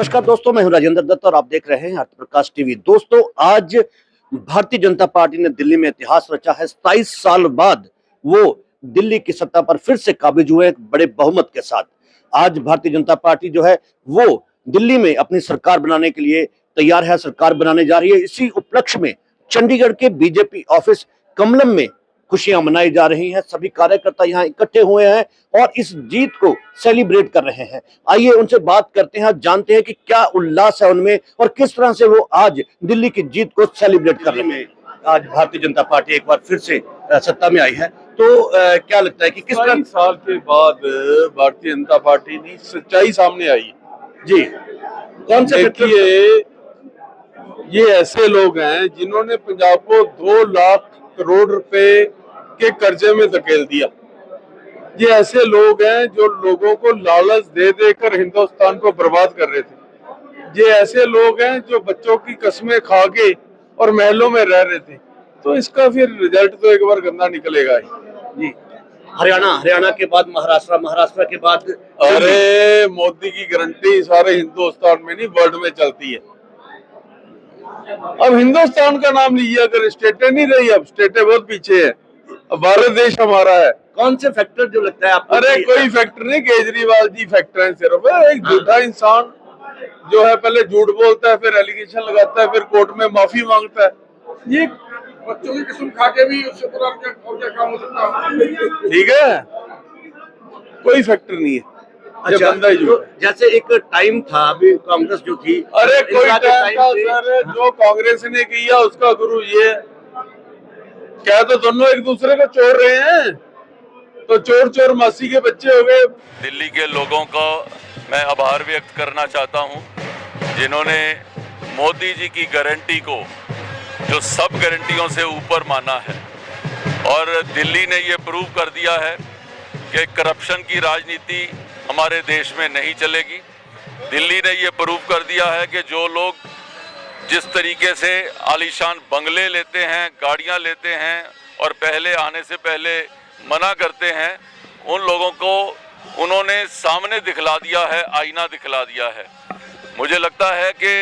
नमस्कार दोस्तों, मैं हूं राजेंद्र दत्त और आप देख रहे हैं आरती प्रकाश टीवी। दोस्तों, आज भारतीय जनता पार्टी ने दिल्ली में इतिहास रचा है। 27 साल बाद वो दिल्ली की सत्ता पर फिर से काबिज हुए एक बड़े बहुमत के साथ। आज भारतीय जनता पार्टी जो है वो दिल्ली में अपनी सरकार बनाने के लिए तैयार है, सरकार बनाने जा रही है। इसी उपलक्ष्य में चंडीगढ़ के बीजेपी ऑफिस कमलम में खुशियां मनाई जा रही हैं। सभी कार्यकर्ता यहाँ इकट्ठे हुए हैं और इस जीत को सेलिब्रेट कर रहे हैं। आइए उनसे बात करते हैं, जानते हैं कि क्या उल्लास है उनमें और किस तरह से वो आज दिल्ली की जीत को सेलिब्रेट कर रहे हैं। आज भारतीय जनता पार्टी एक बार फिर से सत्ता में आई है, तो क्या लगता है कि किस तरह साल के बाद भारतीय जनता पार्टी की सच्चाई सामने आई है। जी, कौन से देखिए, ये ऐसे लोग हैं जिन्होंने पंजाब को 2 लाख करोड़ रुपए के कर्जे में धकेल दिया। ये ऐसे लोग हैं जो लोगों को लालच दे देकर हिंदुस्तान को बर्बाद कर रहे थे। ये ऐसे लोग हैं जो बच्चों की कसमें खा के और महलों में रह रहे थे। तो इसका फिर रिजल्ट तो एक बार गंदा निकलेगा ही। जी, हरियाणा के बाद महाराष्ट्र के बाद अरे मोदी की गारंटी सारे हिंदुस्तान में नहीं, वर्ल्ड में चलती है। अब हिंदुस्तान का नाम लीजिए, अगर स्टेटें नहीं रही, अब स्टेटें बहुत पीछे है। अब भारत देश हमारा है। कौन से फैक्टर जो लगता है आपको? अरे कोई फैक्टर नहीं, केजरीवाल जी फैक्टर है सिर्फ। एक झूठा इंसान जो है, पहले झूठ बोलता है, फिर एलिगेशन लगाता है, फिर कोर्ट में माफी मांगता है। ये बच्चों की किस्म खा के भी उससे पूरा और क्या काम हो सकता है? ठीक है, कोई फैक्टर नहीं है। अच्छा, तो जैसे एक टाइम था, अभी कांग्रेस जो थी, अरे कोई टाइम था सर, जो कांग्रेस ने किया उसका गुरु ये क्या, तो दोनों एक दूसरे को चोर रहे हैं, तो चोर चोर मासी के बच्चे हो गए। दिल्ली के लोगों को मैं आभार व्यक्त करना चाहता हूं, जिन्होंने मोदी जी की गारंटी को जो सब गारंटियों से ऊपर माना है। और दिल्ली ने ये प्रूव कर दिया है कि करप्शन की राजनीति हमारे देश में नहीं चलेगी। दिल्ली ने ये प्रूव कर दिया है कि जो लोग जिस तरीके से आलीशान बंगले लेते हैं, गाड़ियां लेते हैं और पहले आने से पहले मना करते हैं, उन लोगों को उन्होंने सामने दिखला दिया है, आईना दिखला दिया है। मुझे लगता है कि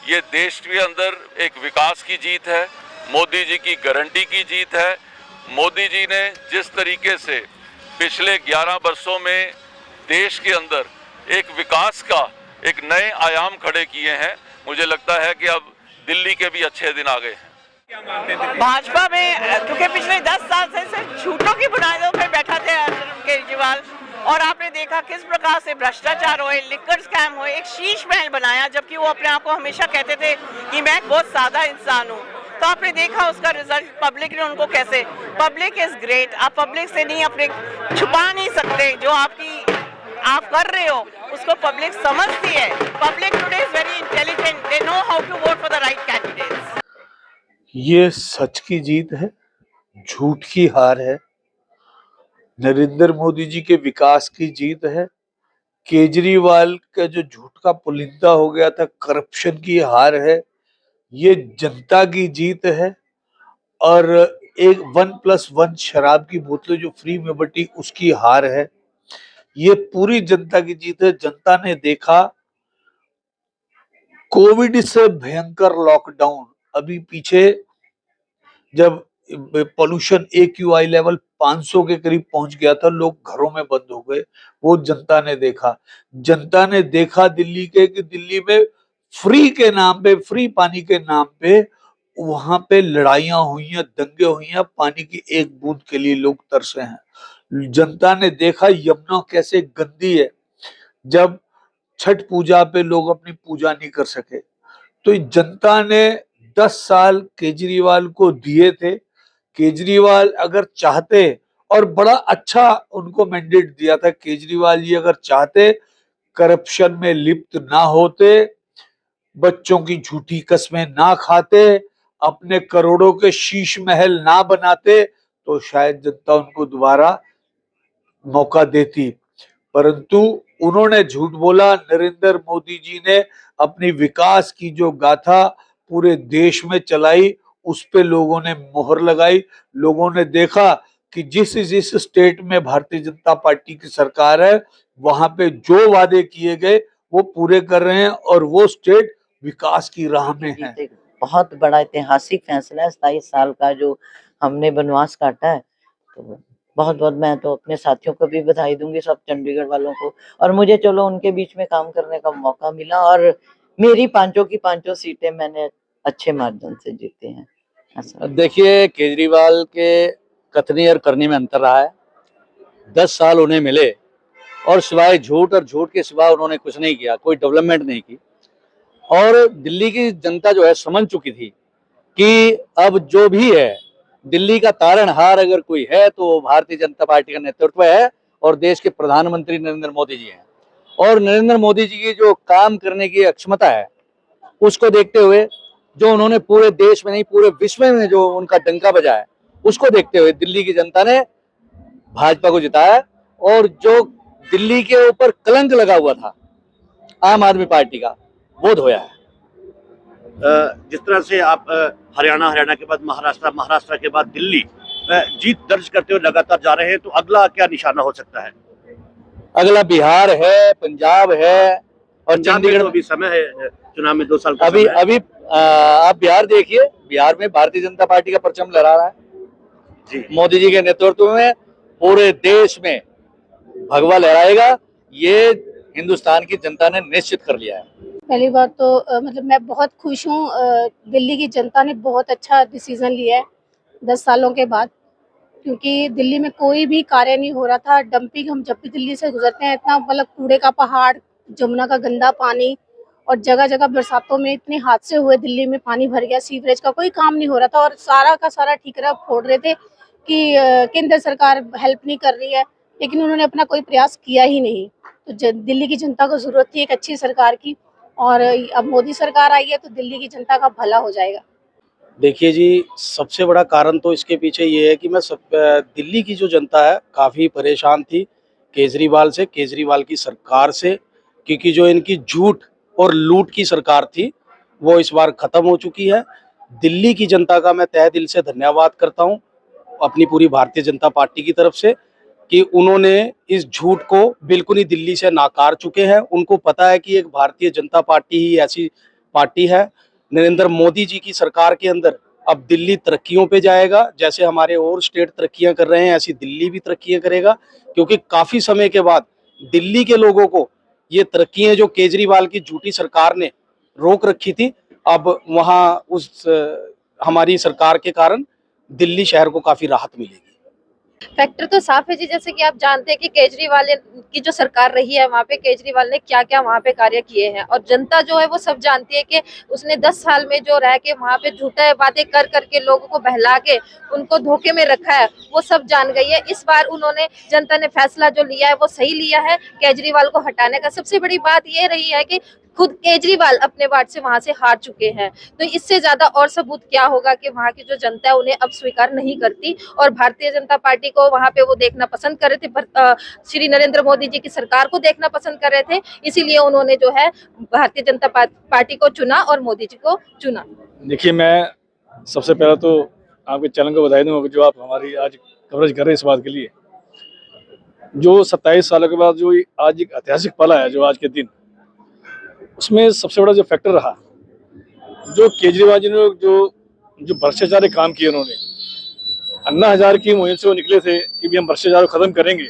ये देश के अंदर एक विकास की जीत है, मोदी जी की गारंटी की जीत है। मोदी जी ने जिस तरीके से पिछले 11 वर्षों में देश के अंदर एक विकास का एक नए आयाम खड़े किए हैं, मुझे लगता है कि अब दिल्ली के भी अच्छे दिन आ गए हैं। भाजपा में क्योंकि पिछले 10 साल से सिर्फ झूठों की बुनियादों पे बैठा थे केजरीवाल, और आपने देखा किस प्रकार से भ्रष्टाचार हुए, लिकर स्कैम हुए, एक शीश महल बनाया, जबकि वो अपने आप को हमेशा कहते थे कि मैं बहुत सादा इंसान हूँ। तो आपने देखा उसका रिजल्ट, पब्लिक ने उनको कैसे, पब्लिक इज ग्रेट। आप पब्लिक से नहीं, अपने छुपा नहीं सकते जो आप कर रहे हो, उसको पब्लिक समझती है। Public today is very intelligent, they know how to vote for the right candidates. ये सच की जीत है, झूठ की हार है। नरेंद्र मोदी जी के विकास की जीत है। केजरीवाल का जो झूठ का पुलिंदा हो गया था, करप्शन की हार है। ये जनता की जीत है। और एक 1+1 शराब की बोतलें जो फ्री में बटी, उसकी हार है। ये पूरी जनता की जीत है। जनता ने देखा कोविड से भयंकर लॉकडाउन, अभी पीछे जब पोल्यूशन AQI लेवल 500 के करीब पहुंच गया था, लोग घरों में बंद हो गए, वो जनता ने देखा। जनता ने देखा दिल्ली कि दिल्ली में फ्री के नाम पे, फ्री पानी के नाम पे वहां पे लड़ाइयां हुई हैं, दंगे हुई हैं, पानी की एक बूंद के लिए लोग तरसे हैं। जनता ने देखा यमुना कैसे गंदी है, जब छठ पूजा पे लोग अपनी पूजा नहीं कर सके। तो जनता ने 10 साल केजरीवाल को दिए थे। केजरीवाल अगर चाहते, और बड़ा अच्छा उनको मैंडेट दिया था, केजरीवाल जी अगर चाहते करप्शन में लिप्त ना होते, बच्चों की झूठी कस्में ना खाते, अपने करोड़ों के शीश महल ना बनाते, तो शायद जनता उनको दोबारा मौका देती। परंतु उन्होंने झूठ बोला। नरेंद्र मोदी जी ने अपनी विकास की जो गाथा पूरे देश में चलाई, उस पे लोगों ने मोहर लगाई। लोगों ने देखा कि जिस स्टेट में भारतीय जनता पार्टी की सरकार है, वहां पे जो वादे किए गए वो पूरे कर रहे हैं और वो स्टेट विकास की राह में है। एक बहुत बड़ा ऐतिहासिक फैसला है 27 साल का जो हमने वनवास काटा है। तो बहुत बहुत मैं तो अपने साथियों को भी बधाई दूंगी, सब चंडीगढ़ वालों को। और मुझे चलो उनके बीच में काम करने का मौका मिला और मेरी पांचों की पांचों सीटें मैंने अच्छे मार्जिन से जीती हैं। ऐसा देखिए, केजरीवाल के कथनी और करनी में अंतर रहा है। 10 साल उन्हें मिले और सिवाय झूठ और झूठ के सिवा उन्होंने कुछ नहीं किया, कोई डेवलपमेंट नहीं की। और दिल्ली की जनता जो है समझ चुकी थी कि अब जो भी है, दिल्ली का तारणहार अगर कोई है तो वो भारतीय जनता पार्टी का नेतृत्व है और देश के प्रधानमंत्री नरेंद्र मोदी जी हैं। और नरेंद्र मोदी जी की जो काम करने की क्षमता है, उसको देखते हुए, जो उन्होंने पूरे देश में नहीं पूरे विश्व में जो उनका डंका बजाया है, उसको देखते हुए दिल्ली की जनता ने भाजपा को जिताया। और जो दिल्ली के ऊपर कलंक लगा हुआ था आम आदमी पार्टी का, वो धोया है। जिस तरह से आप हरियाणा के बाद महाराष्ट्र के बाद दिल्ली जीत दर्ज करते हुए लगातार जा रहे हैं, तो अगला क्या निशाना हो सकता है? अगला बिहार है, पंजाब है और पंजाब में चंडीगढ़ तो अभी समय है, चुनाव में 2 साल का अभी समय है। अभी आप बिहार देखिए, बिहार में भारतीय जनता पार्टी का परचम लहरा रहा है जी। मोदी जी के नेतृत्व में। पूरे देश में भगवा लहराएगा, ये हिंदुस्तान की जनता ने निश्चित कर लिया है। पहली बात तो मतलब मैं बहुत खुश हूँ। दिल्ली की जनता ने बहुत अच्छा डिसीजन लिया है 10 सालों के बाद, क्योंकि दिल्ली में कोई भी कार्य नहीं हो रहा था। डंपिंग, हम जब भी दिल्ली से गुजरते हैं इतना मतलब कूड़े का पहाड़, जमुना का गंदा पानी, और जगह जगह बरसातों में इतने हादसे हुए, दिल्ली में पानी भर गया, सीवरेज का कोई काम नहीं हो रहा था और सारा का सारा ठीकरा फोड़ रहे थे कि केंद्र सरकार हेल्प नहीं कर रही है, लेकिन उन्होंने अपना कोई प्रयास किया ही नहीं। तो दिल्ली की जनता को जरूरत थी एक अच्छी सरकार की, और अब मोदी सरकार आई है तो दिल्ली की जनता का भला हो जाएगा। देखिए जी, सबसे बड़ा कारण तो इसके पीछे ये है कि दिल्ली की जो जनता है काफ़ी परेशान थी केजरीवाल की सरकार से, क्योंकि जो इनकी झूठ और लूट की सरकार थी वो इस बार ख़त्म हो चुकी है। दिल्ली की जनता का मैं तहे दिल से धन्यवाद करता हूँ अपनी पूरी भारतीय जनता पार्टी की तरफ से कि उन्होंने इस झूठ को बिल्कुल ही दिल्ली से नाकार चुके हैं। उनको पता है कि एक भारतीय जनता पार्टी ही ऐसी पार्टी है। नरेंद्र मोदी जी की सरकार के अंदर अब दिल्ली तरक्कियों पे जाएगा। जैसे हमारे और स्टेट तरक्कियां कर रहे हैं, ऐसी दिल्ली भी तरक्कियां करेगा, क्योंकि काफ़ी समय के बाद दिल्ली के लोगों को ये तरक्कियां जो केजरीवाल की झूठी सरकार ने रोक रखी थी, अब वहाँ उस हमारी सरकार के कारण दिल्ली शहर को काफ़ी राहत मिलेगी। फैक्टर तो साफ है जी, जैसे कि आप जानते हैं कि केजरीवाल की जो सरकार रही है वहाँ पे केजरीवाल ने क्या क्या वहाँ पे कार्य किए हैं, और जनता जो है वो सब जानती है कि उसने 10 साल में जो रह के वहाँ पे झूठा बातें कर करके लोगों को बहला के उनको धोखे में रखा है, वो सब जान गई है। इस बार उन्होंने, जनता ने फैसला जो लिया है वो सही लिया है, केजरीवाल को हटाने का। सबसे बड़ी बात ये रही है कि खुद केजरीवाल अपने वार्ड से वहां से हार चुके हैं, तो इससे ज्यादा और सबूत क्या होगा कि वहां की जो जनता है उन्हें अब स्वीकार नहीं करती, और भारतीय जनता पार्टी को वहां पे वो देखना पसंद कर रहे थे, श्री नरेंद्र मोदी जी की सरकार को देखना पसंद कर रहे थे, इसीलिए उन्होंने जो है भारतीय जनता पार्टी को चुना और मोदी जी को चुना। देखिए, मैं सबसे पहले तो आपके चैनल को बधाई दूंगा जो आप हमारी आज कवरेज कर रहे हैं इस बात के लिए। जो 27 सालों के बाद जो आज एक ऐतिहासिक पल है, जो आज के दिन, उसमें सबसे बड़ा जो फैक्टर रहा, जो केजरीवाल जी ने जो भ्रष्टाचार काम किए, उन्होंने अन्ना हजारे की मुहिम से वो निकले थे कि भी हम भ्रष्टाचार को खत्म करेंगे,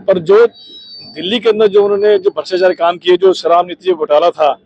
पर जो दिल्ली के अंदर जो उन्होंने जो भ्रष्टाचार काम किए, जो शराब नीति घोटाला था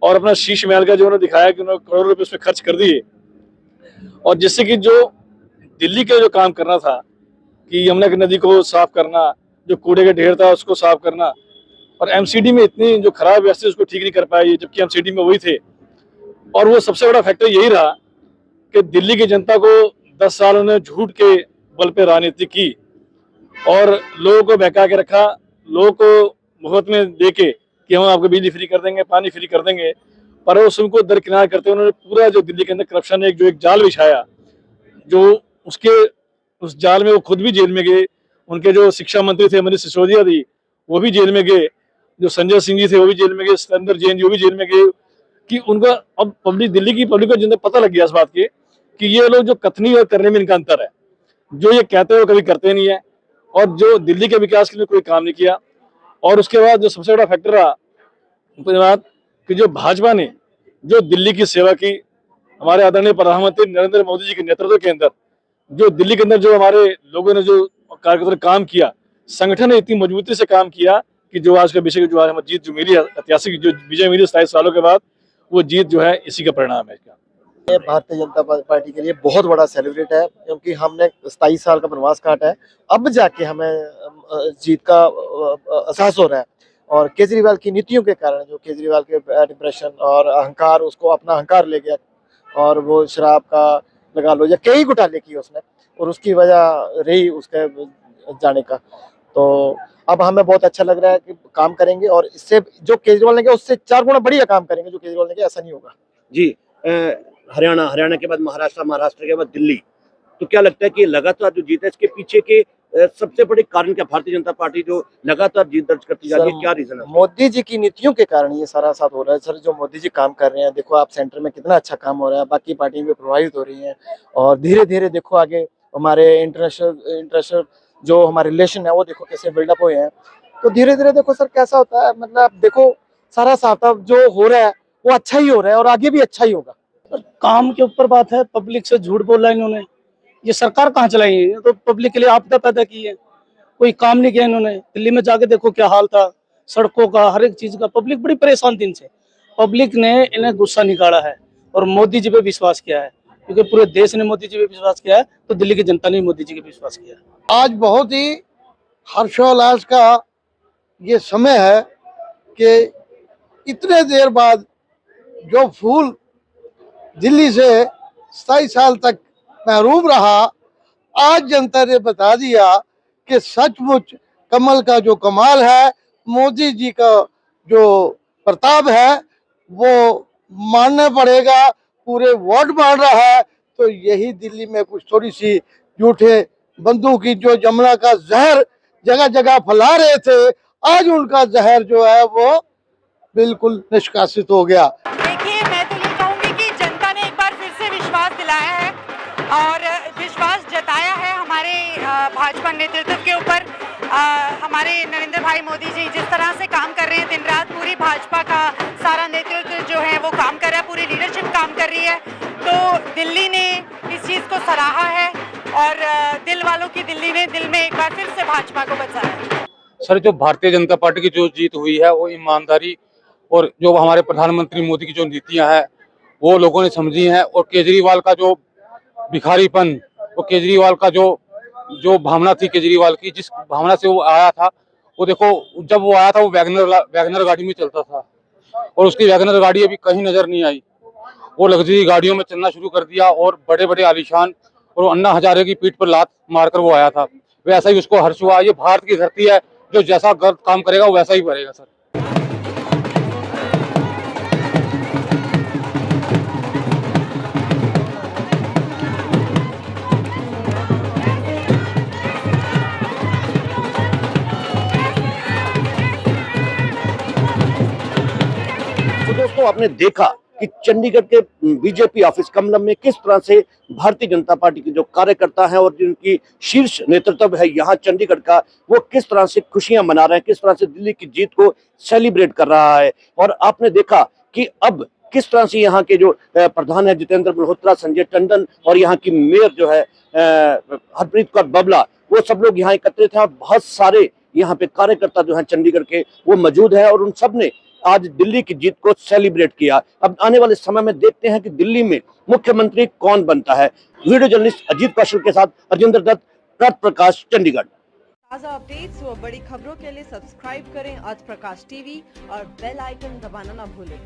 और अपना शीश महल का जो उन्होंने दिखाया कि उन्होंने करोड़ों रुपए उसमें खर्च कर दिए, और जिससे कि जो दिल्ली का जो काम करना था कि यमुना की नदी को साफ करना, जो कूड़े का ढेर था उसको साफ करना, और एमसीडी में इतनी जो खराब व्यवस्था उसको ठीक नहीं कर पाए, जबकि एमसीडी में वही थे। और वो सबसे बड़ा फैक्टर यही रहा कि दिल्ली की जनता को 10 साल उन्होंने झूठ के बल पे राजनीति की और लोगों को बहका के रखा, लोगों को मुफ्त में दे के कि हम आपको बिजली फ्री कर देंगे, पानी फ्री कर देंगे, पर वो उनको दरकिनार करते उन्होंने पूरा जो दिल्ली के अंदर करप्शन ने जो एक जाल बिछाया, जो उस जाल में वो खुद भी जेल में गए, उनके जो शिक्षा मंत्री थे मनीष सिसोदिया जी वो भी जेल में गए, जो संजय सिंह जी थे वो भी जेल में गए, सत्येंद्र जैन जी वो भी जेल में गए, कि उनका अब दिल्ली की पब्लिक को जिन्हें पता लग गया इस बात के कि ये लोग जो कथनी और करने में इनका अंतर है, जो ये कहते हैं वो कभी करते नहीं है, और जो दिल्ली के विकास के लिए कोई काम नहीं किया। और उसके बाद जो सबसे बड़ा फैक्टर रहा बात कि जो भाजपा ने जो दिल्ली की सेवा की, हमारे आदरणीय प्रधानमंत्री नरेंद्र मोदी जी के नेतृत्व के अंदर जो दिल्ली के अंदर जो हमारे लोगों ने जो कार्यकर्ता ने काम किया, संगठन ने इतनी मजबूती से काम किया कि जो आज का विषय जो आज हमें जीत जो मिली है, ऐतिहासिक जो विजय मिली 27 सालों के बाद, वो जीत जो है इसी का परिणाम है इसका। ये भारतीय जनता पार्टी के लिए बहुत बड़ा सेलिब्रेट है, क्योंकि हमने 27 साल का वनवास काटा है, अब जाके हमें जीत का एहसास हो रहा है। और केजरीवाल की नीतियों के कारण, जो केजरीवाल के डिप्रेशन और अहंकार, उसको अपना अहंकार ले गया और वो शराब का लगा लो या कई घोटाले किए उसने, और उसकी वजह रही उसके जाने का। तो अब हमें बहुत अच्छा लग रहा है कि काम करेंगे, और इससे जो केजरीवाल ने किया उससे 4 गुना बढ़िया काम करेंगे जो केजरीवाल ने किया, ऐसा नहीं होगा। जी, हरियाणा के बाद महाराष्ट्र के बाद दिल्ली, तो क्या लगता है कि लगातार जो जीत है इसके पीछे के सबसे बड़े कारण क्या? भारतीय जनता पार्टी जो लगातार जीत दर्ज करती जा रही है, क्या रीजन है? मोदी जी की नीतियों के कारण ये सारा साथ हो रहा है सर। जो मोदी जी काम कर रहे हैं, देखो आप सेंटर में कितना अच्छा काम हो रहा है, बाकी पार्टी भी प्रभावित हो रही हैं, और धीरे धीरे देखो आगे हमारे इंटरनेशनल जो हमारे रिलेशन है वो देखो कैसे बिल्डअप हुए हैं। तो धीरे धीरे देखो सर कैसा होता है, मतलब देखो सारा साथ जो हो रहा है वो अच्छा ही हो रहा है और आगे भी अच्छा ही होगा। काम के ऊपर बात है, पब्लिक से झूठ बोला इन्होंने, ये सरकार कहाँ चलाई है? ये तो पब्लिक के लिए आपदा पैदा की है, कोई काम नहीं किया इन्होंने। दिल्ली में जाके देखो क्या हाल था, सड़कों का, हर एक चीज का, पब्लिक बड़ी परेशान थी इनसे। पब्लिक ने इन्हें गुस्सा निकाला है और मोदी जी पे विश्वास किया है, क्योंकि पूरे देश ने मोदी जी पे विश्वास किया है, तो दिल्ली की जनता ने मोदी जी पे विश्वास किया है। आज बहुत ही हर्षोल्लास का ये समय है कि इतने देर बाद जो फूल दिल्ली से 27 साल तक महरूम रहा, आज जनता ने बता दिया कि सचमुच कमल का जो कमाल है, मोदी जी का जो प्रताप है, वो मानना पड़ेगा। पूरे वोट मार रहा है। तो यही दिल्ली में कुछ थोड़ी सी झूठे बंदूक की जो जमुना का जहर जगह जगह फैला रहे थे, आज उनका जहर जो है वो बिल्कुल निष्कासित हो गया। देखिए, मैं तो ये कहूँगी कि जनता ने एक बार फिर से विश्वास दिलाया है और विश्वास जताया है हमारे भाजपा नेतृत्व के ऊपर। हमारे नरेंद्र भाई मोदी जी जिस तरह से काम कर रहे हैं, दिन रात पूरी भाजपा का सारा नेतृत्व जो है वो काम कर रहा है, पूरी लीडरशिप काम कर रही है। तो दिल्ली ने इस चीज़ को सराहा है और दिल वालों की दिल्ली ने दिल में एक बार फिर से भाजपा को बचाया है। सर, जो भारतीय जनता पार्टी की जो जीत हुई है वो ईमानदारी और जो हमारे प्रधानमंत्री मोदी की जो नीतियां हैं वो लोगों ने समझी हैं, और केजरीवाल का जो भिखारीपन, वो केजरीवाल का जो भावना थी केजरीवाल की, जिस भावना से वो आया था, वो देखो जब वो आया था वो वैगनर गाड़ी में चलता था और उसकी वैगनर गाड़ी अभी कहीं नजर नहीं आई। वो लग्जरी गाड़ियों में चलना शुरू कर दिया और बड़े बड़े आलीशान, और अन्ना हजारे की पीठ पर लात मारकर वो आया था। वैसा ही उसको हर्ष हुआ। ये भारत की धरती है, जो जैसा गलत काम करेगा वो वैसा ही करेगा सर। तो दोस्तों, आपने देखा कि चंडीगढ़ के बीजेपी ऑफिस कमलम में किस तरह से भारतीय जनता पार्टी के जो कार्यकर्ता हैं और जिनकी शीर्ष नेतृत्व है यहाँ चंडीगढ़ का, वो किस तरह से खुशियां मना रहे हैं, किस तरह से दिल्ली की जीत को सेलिब्रेट कर रहा है। और आपने देखा कि अब किस तरह से यहाँ के जो प्रधान है जितेंद्र मल्होत्रा, संजय टंडन और यहाँ की मेयर जो है हरप्रीत कौर बाबला, वो सब लोग यहाँ एकत्रित हैं और बहुत सारे यहाँ पे कार्यकर्ता जो हैं चंडीगढ़ के वो मौजूद है और उन सब ने आज दिल्ली की जीत को सेलिब्रेट किया। अब आने वाले समय में देखते हैं कि दिल्ली में मुख्यमंत्री कौन बनता है। वीडियो जर्नलिस्ट अजीत कौशल के साथ अरजिंदर दत्त, प्रत प्रकाश, चंडीगढ़। ताज़ा अपडेट्स व बड़ी खबरों के लिए सब्सक्राइब करें आज प्रकाश टीवी और बेल आइकन दबाना ना भूलें।